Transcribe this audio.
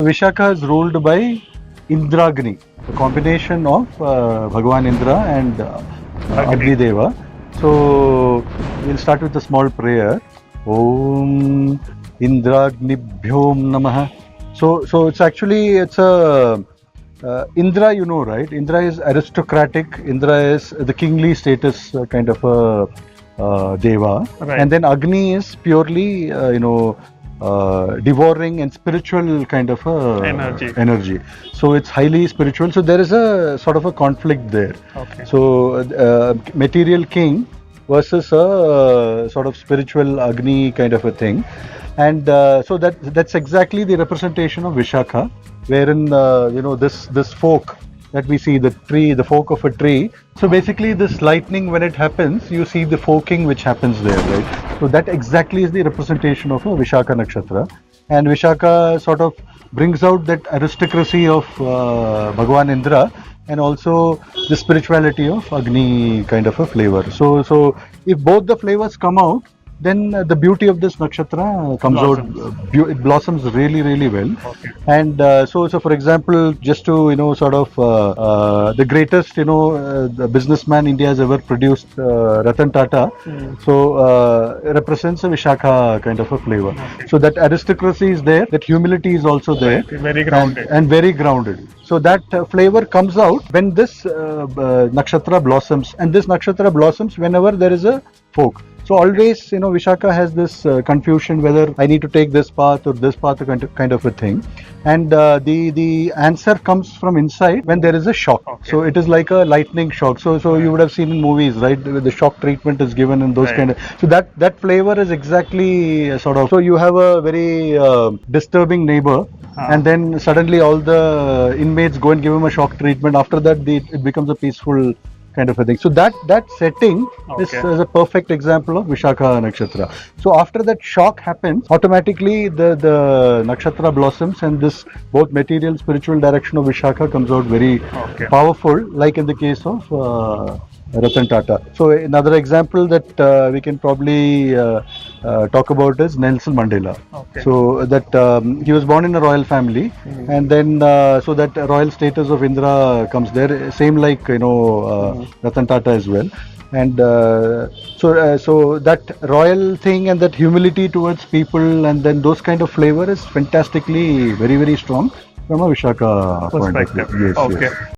Vishakha is ruled by Indragni, a combination of Bhagavan Indra and Agni Deva. So we'll start with a small prayer. Om Indragnibhyom Namaha. So it's a Indra, you know, right? Indra is aristocratic. Indra is the kingly status kind of a deva, Right. and then Agni is purely devouring and spiritual kind of energy. So it's highly spiritual. So there is a sort of a conflict there. Okay. So material king versus a sort of spiritual Agni kind of a thing, and so that's exactly the representation of Vishakha, wherein this folk that we see, the tree, the fork of a tree. So basically this lightning, when it happens, you see the forking which happens there, right? So that exactly is the representation of a Vishakha Nakshatra. And Vishakha sort of brings out that aristocracy of Bhagavan Indra and also the spirituality of Agni kind of a flavor. So if both the flavors come out, then the beauty of this nakshatra comes out. It blossoms really, really well. Okay. And so for example, just to the greatest the businessman India has ever produced, Ratan Tata. So represents a Vishakha kind of a flavor. Okay. So that aristocracy is there, that humility is also there, Very grounded. and very grounded. So that flavor comes out when this nakshatra blossoms, and this nakshatra blossoms whenever there is a folk. So always, Vishakha has this confusion whether I need to take this path or this path, kind of a thing. And the answer comes from inside when there is a shock. Okay. So it is like a lightning shock. So you would have seen in movies, right? The shock treatment is given in those Right. kind of. So that flavor is exactly sort of. So you have a very disturbing neighbor. And then suddenly all the inmates go and give him a shock treatment. After that, it becomes a peaceful kind of a thing. So that setting is a perfect example of Vishakha Nakshatra. So after that shock happens, automatically the nakshatra blossoms, and this both material spiritual direction of Vishakha comes out very powerful, like in the case of Ratan Tata. So another example that we can probably talk about is Nelson Mandela. Okay. So that he was born in a royal family, and then so that royal status of Indra comes there, same like Ratan Tata as well. And so that royal thing and that humility towards people, and then those kind of flavor is fantastically very, very strong from a Vishakha point of view. Perspective. Yes, Okay. yes.